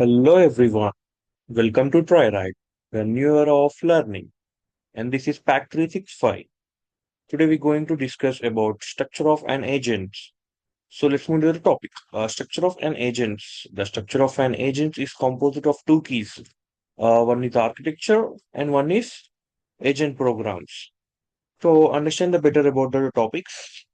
Hello everyone, welcome to Try Ride, the new era of learning. And this is Pack 365. Today we're going to discuss about structure of an agent. So let's move to the topic. Structure of an agent. The structure of an agent is composed of two keys. One is architecture and one is agent programs. So understand the better about the topics.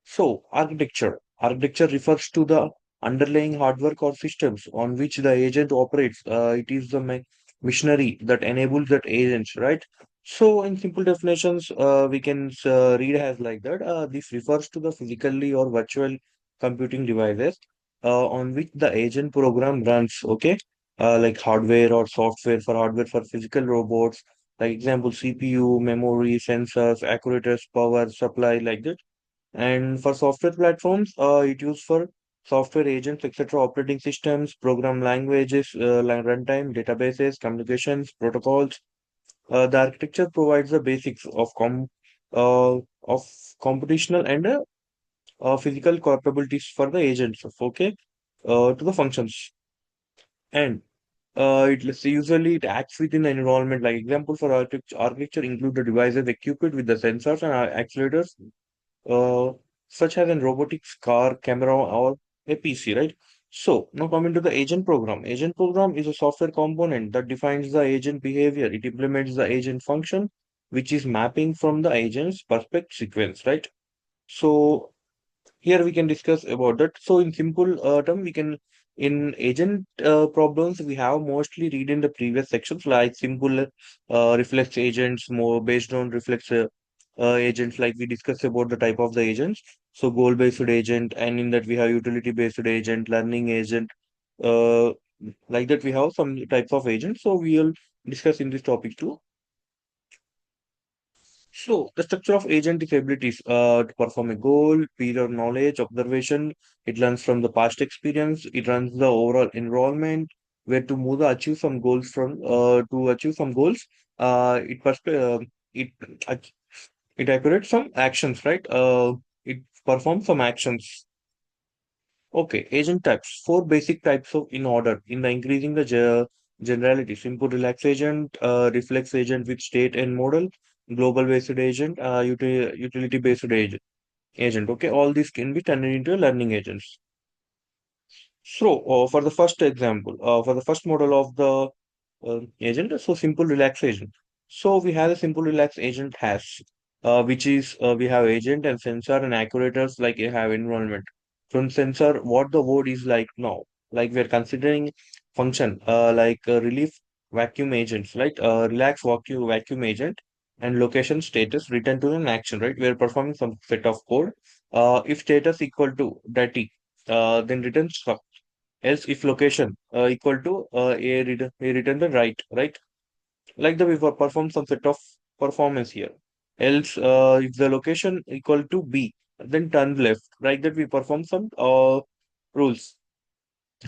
So, architecture. Architecture refers to the underlying hardware or systems on which the agent operates. It is the machinery that enables that agent, right? So, in simple definitions, we can read as like that. This refers to the physically or virtual computing devices on which the agent program runs. Okay, like hardware or software for hardware for physical robots. Like example, CPU, memory, sensors, actuators, power supply, like that. And for software platforms, it used for software agents, etc., operating systems, program languages, runtime, databases, communications, protocols. The architecture provides the basics of computational and physical capabilities for the agents. Okay, to the functions. And usually it acts within the environment. Like example for architecture include the devices equipped with the sensors and accelerators uh, such as in robotics, car, camera, or a PC, right? So now coming to the agent program. Agent program is a software component that defines the agent behavior. It implements the agent function, which is mapping from the agent's perspective sequence, right? So here we can discuss about that. So in simple term, we can in agent problems we have mostly read in the previous sections like simple reflex agents more based on reflex agents like we discussed about the type of the agents. So goal based agent, and in that we have utility based agent, learning agent, uh, like that we have some types of agents. So we will discuss in this topic too. So the structure of agent is abilities to perform a goal, period knowledge, observation. It learns from the past experience. It runs the overall enrollment, where to move the achieve some goals from to achieve some goals. It ach- it accurate some actions, right? It performs some actions. Okay, agent types. Four basic types of in order in the increasing the generality. Simple relax agent, reflex agent with state and model, global based agent, utility based agent. Okay, all these can be turned into learning agents. So, for the first example, for the first model of the agent, so simple relax agent. So we have a simple relax agent has, which is we have agent and sensor and actuators like you have environment. From sensor, what the word is like now, like we're considering function like relief vacuum agents, right? Relax vacuum agent and location status return to an action, right? We're performing some set of code. If status equal to dirty, then return else if location equal to a return the right, like the we perform some set of performance here. Else if the location equal to b, then turn left, like that we perform some rules.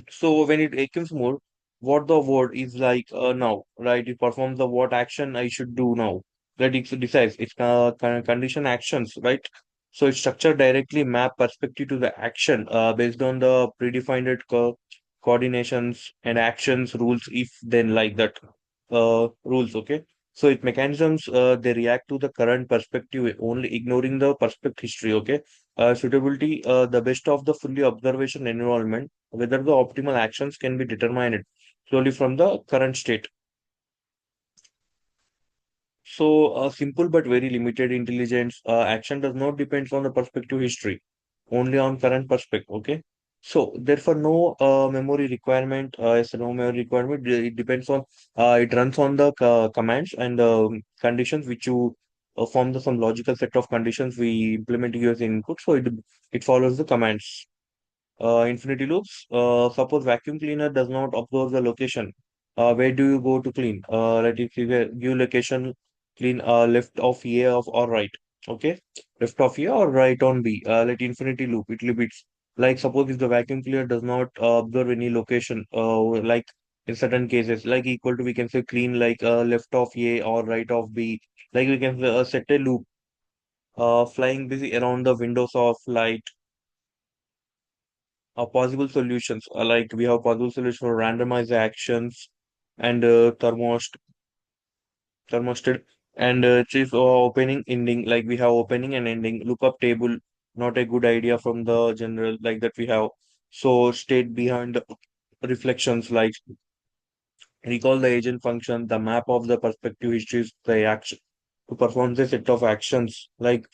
So when it becomes more, what the word is like now, right? It performs the what action I should do now. That it decides its condition actions, right? So it's structure directly map perspective to the action based on the predefined coordinations and actions rules. If then like that rules, okay. So it mechanisms they react to the current perspective, only ignoring the perspective history, okay. Suitability the best of the fully observation environment whether the optimal actions can be determined slowly from the current state. So, a simple but very limited intelligence action does not depend on the perspective history, only on current perspective. Okay. So, therefore, no memory requirement. Is no memory requirement. It depends on. It runs on the commands and conditions which you form the some logical set of conditions we implement using input. So it follows the commands. Infinity loops. Suppose vacuum cleaner does not observe the location. Where do you go to clean? Let it give location clean left of A of or right. Okay, left of A or right on B. Let infinity loop. It limits. Like suppose if the vacuum cleaner does not observe any location, like in certain cases, like equal to we can say clean like left of A or right of B. Like we can set a loop. Flying busy around the windows of light possible solutions. Like we have possible solutions for randomized actions and thermostat and chief opening ending. Like we have opening and ending. Lookup table, not a good idea from the general like that we have. So state behind reflections like recall the agent function, the map of the perspective histories, the action to perform the set of actions. Like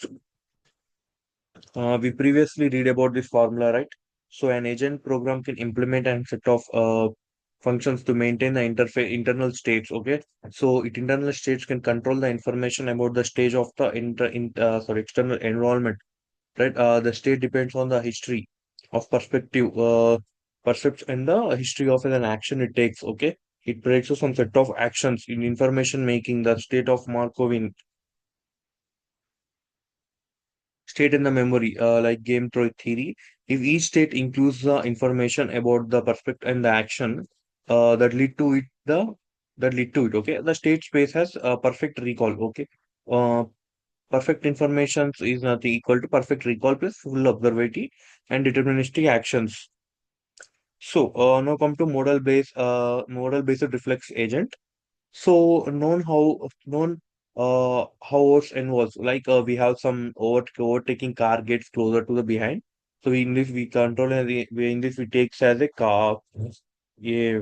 we previously read about this formula, right? So an agent program can implement and set of functions to maintain the interface internal states. Okay, so it internal states can control the information about the stage of the external environment, right? The state depends on the history of perspective, percepts and the history of an action it takes. Okay, it predicts some set of actions in information making the state of Markov state in the memory, like game theory. If each state includes the information about the perspective and the action that lead to it, okay, the state space has perfect recall. Okay, uh, perfect information is nothing equal to perfect recall plus full observability and deterministic actions. So now come to model based reflex agent. So known how it's involves. Like we have some overtaking car gets closer to the behind. So in this we control and in this we takes as a a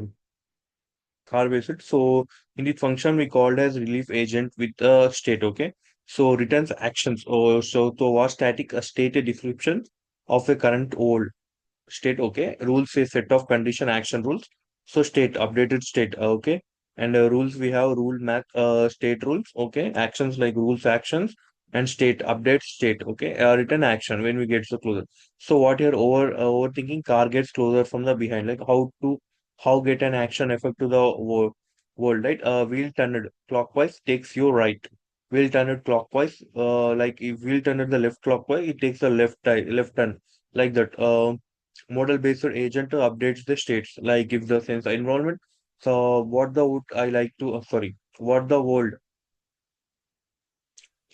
car based. So in this function we called as relief agent with a state. Okay. So returns actions. Or so was static a state a description of a current old state. Okay, rules is set of condition action rules. So state updated state. Okay, and rules we have rule map state rules. Okay, actions like rules actions and state update state. Okay, return action when we get so closer. So what you're overthinking, car gets closer from the behind, like how get an action effect to the world, right? Wheel turned clockwise takes you right. Wheel turned clockwise, like if wheel turned the left clockwise, it takes a left turn like that. Model based agent updates the states like gives the sense of environment. So what the would I like to sorry, what the world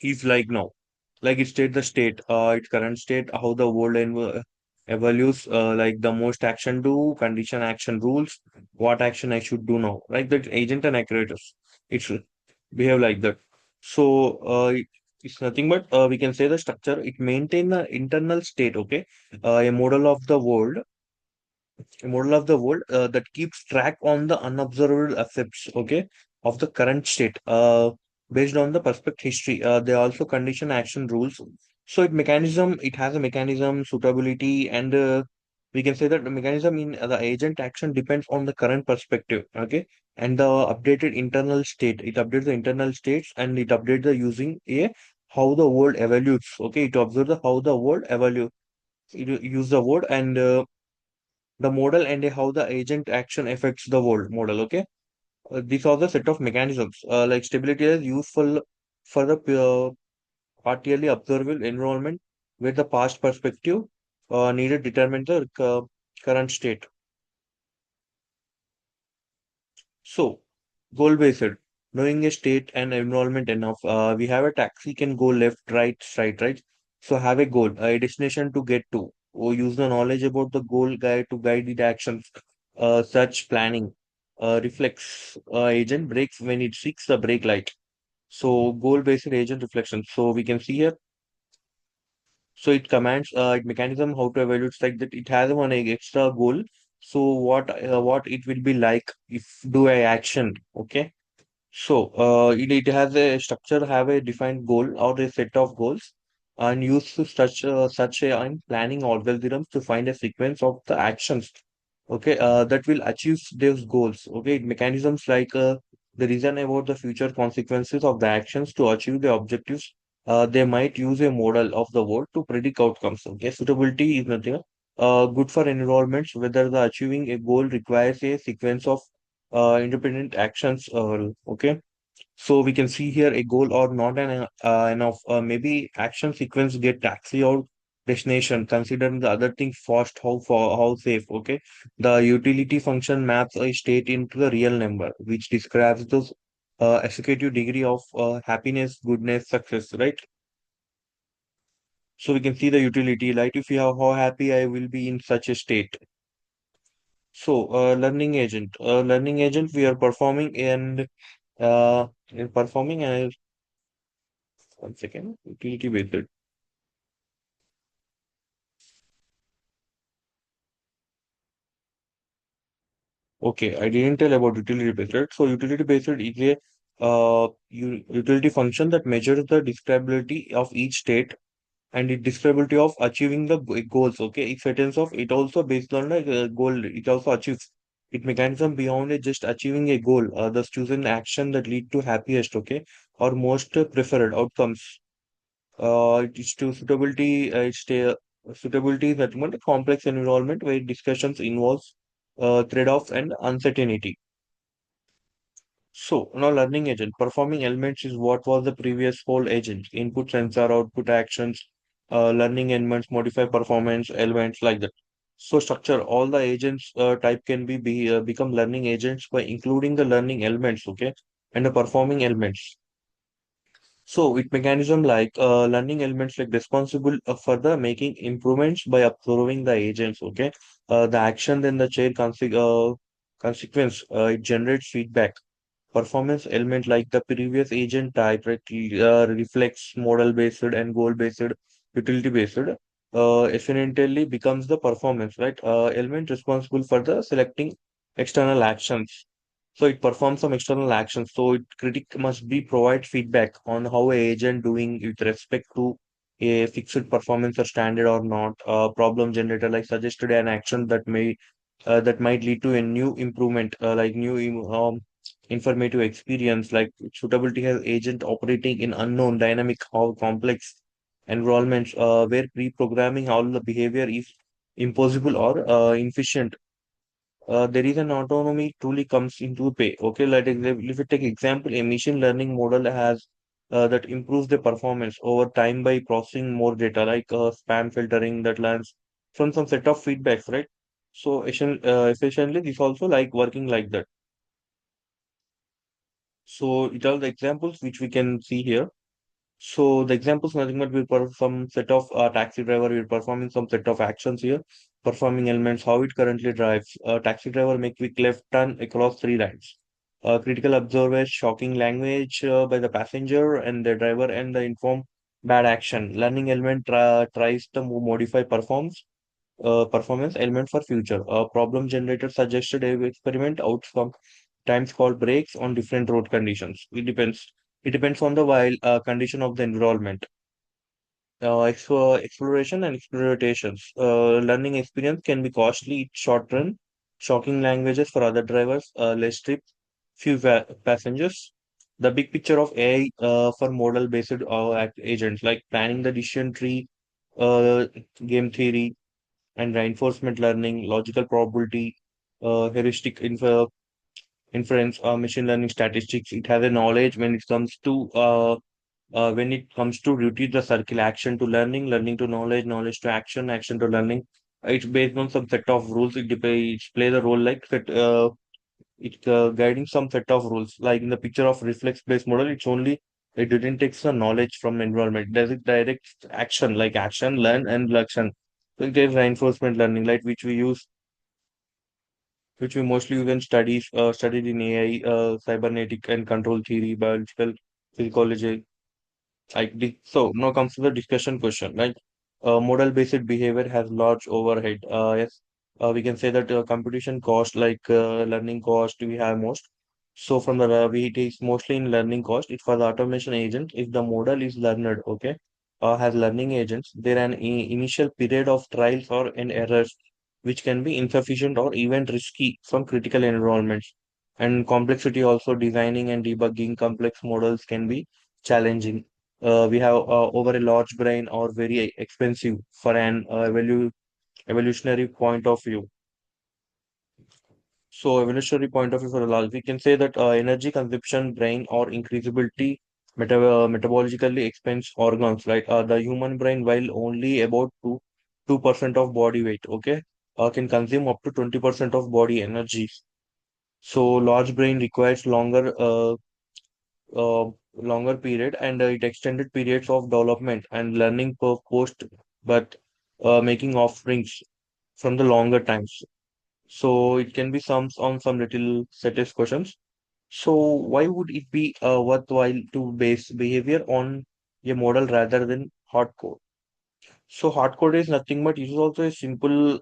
is like now, like it state the state, its current state, how the world evolves, like the most action do condition action rules, what action I should do now, like that agent and actuators, it should behave like that. So it's nothing but we can say the structure it maintain the internal state. Okay, a model of the world, a model of the world that keeps track on the unobservable effects, okay, of the current state, based on the perspective history. They also condition action rules. So it has a mechanism, suitability, and we can say that the mechanism in the agent action depends on the current perspective, okay, and the updated internal state. It updates the internal states and it updates the using a how the world evolutes. Okay, it observes the how the world evolutes. It use the word and the model and how the agent action affects the world model. Okay, these are the set of mechanisms. Like stability is useful for the partially observable environment where the past perspective needed determine the current state. So, goal based, knowing a state and environment enough. We have a taxi can go left, right, straight, right. So, have a goal, a destination to get to, or use the knowledge about the goal guide to guide the actions. Such planning. Reflex agent breaks when it seeks the brake light. So, goal based agent reflection. So, we can see here. So, it commands it mechanism how to evaluate like that. It has one extra goal. So, what it will be like if do a action. Okay, so it has a structure, have a defined goal or a set of goals, and use to such a in planning algorithms to find a sequence of the actions. Okay, that will achieve those goals. Okay, mechanisms like the reason about the future consequences of the actions to achieve the objectives. They might use a model of the world to predict outcomes. Okay, suitability is nothing. Good for environments whether the achieving a goal requires a sequence of independent actions. Okay, so we can see here a goal or not enough. Maybe action sequence get taxi or destination. Considering the other thing fast, how safe. Okay, the utility function maps a state into the real number, which describes those executive degree of happiness, goodness, success. Right. So we can see the utility, like if you have how happy I will be in such a state. So learning agent, we are performing and one second, utility based. Okay, I didn't tell about utility based, right? So utility based is a utility function that measures the describability of each state and the describability of achieving the goals. Okay, it certain of it also based on the goal. It also achieves it mechanism beyond it just achieving a goal. Thus choosing action that lead to happiest. Okay, or most preferred outcomes. It is to suitability. Suitability is that a complex environment where discussions involves trade-off and uncertainty. So now learning agent performing elements is what was the previous whole agent. Input sensor, output actions, learning elements, modify performance elements like that. So structure all the agents type can become learning agents by including the learning elements, okay, and the performing elements. So with mechanism like learning elements like responsible for the making improvements by observing the agents, okay, the action then the consequence it generates feedback. Performance element like the previous agent type reflects model based and goal based, utility based. Essentially becomes the performance, right? Element responsible for the selecting external actions. So it performs some external actions. So it critic must be provide feedback on how a agent doing with respect to a fixed performance or standard or not. Problem generator like suggested an action that might lead to a new improvement, like informative experience, like suitability has agent operating in unknown, dynamic, or complex environments where pre-programming all the behavior is impossible or inefficient. There is an autonomy truly comes into play. Okay, like if we take example, a machine learning model has that improves the performance over time by processing more data, like spam filtering that learns from some set of feedbacks, right? So efficiently, this also like working like that. So it are the examples which we can see here. So the examples nothing but we perform some set of taxi driver will performing some set of actions here, performing elements how it currently drives. Taxi driver make quick left turn across three lines. Critical observers, shocking language by the passenger and the driver and the inform bad action. Learning element tries to modify performance element for future. Problem generator suggested a experiment outcome times called breaks on different road conditions. It depends on the wild condition of the environment. Exploration and exploitations. Learning experience can be costly, short run, shocking languages for other drivers, less trips, few passengers. The big picture of AI for model based agents like planning the decision tree, uh, game theory, and reinforcement learning, logical probability, heuristic inference, machine learning statistics. It has a knowledge when it comes to duty the circle action to learning, learning to knowledge, knowledge to action, action to learning. It's based on some set of rules. It plays a role like that. It guiding some set of rules. Like in the picture of reflex based model, it didn't take some knowledge from environment. Does it direct action like action, learn and action. So it is reinforcement learning, like which we mostly use in studied in AI, cybernetic and control theory, biological physiology. So now comes to the discussion question. Like model-based behavior has large overhead. Yes, we can say that computation cost, like learning cost, we have most. So from the we it is mostly in learning cost. If for the automation agent, if the model is learned, okay, has learning agents, there an initial period of trials or and errors, which can be insufficient or even risky from critical environments. And complexity also designing and debugging complex models can be challenging. We have over a large brain or very expensive for an evolutionary point of view. So evolutionary point of view for a large, we can say that energy consumption, brain or increasability metabolically expense organs, right? The human brain, while only about 2% of body weight, okay, can consume up to 20% of body energy. So large brain requires longer longer period, and it extended periods of development and learning per post, but making offerings from the longer times. So it can be some on some little status questions. So why would it be worthwhile to base behavior on a model rather than hard code? So hard code is nothing but it is also a simple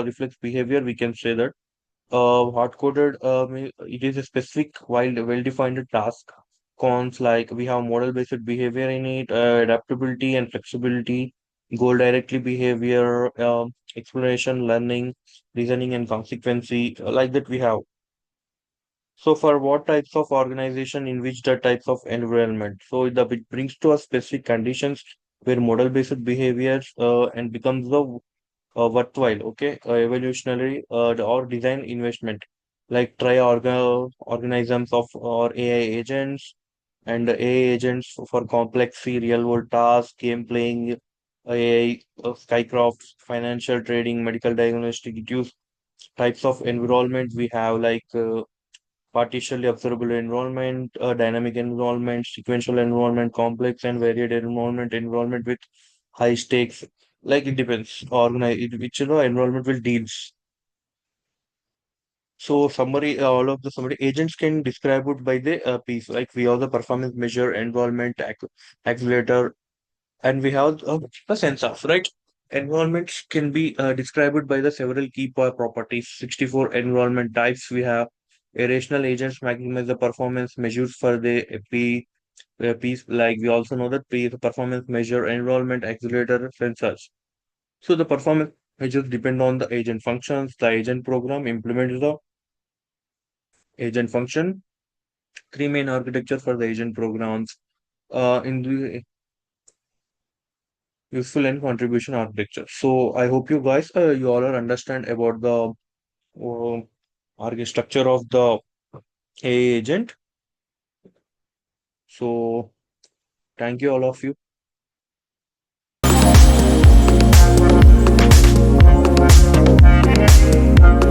reflex behavior. We can say that hard coded it is a specific well-defined task. Cons like we have model based behavior in it, adaptability and flexibility, goal directly behavior, exploration, learning, reasoning, and consequency like that we have. So for what types of organization in which the types of environment? So it brings to us specific conditions where model-based behaviors and becomes the worthwhile, okay, evolutionary or design investment, like organisms of or AI agents and AI agents for complex real-world tasks, game playing, AI, skycrafts, financial trading, medical diagnostic. It use types of environment we have like partially observable environment, dynamic environment, sequential environment, complex and varied environment with high stakes. Like it depends. Organize it, which environment will deals. So summary, all of the summary agents can describe it by the piece. Like we have the performance measure, environment, accelerator, and we have the sensors, right? Environments can be described by the several key properties. 64 environment types we have. Irrational agents maximize the performance measures for the piece. Like we also know that the performance measure environment accelerator sensors. So the performance measures depend on the agent functions. The agent program implements the agent function. Three main architecture for the agent programs in the useful and contribution architecture. So I hope you guys you all are understand about the structure of the AI agent. So thank you all of you.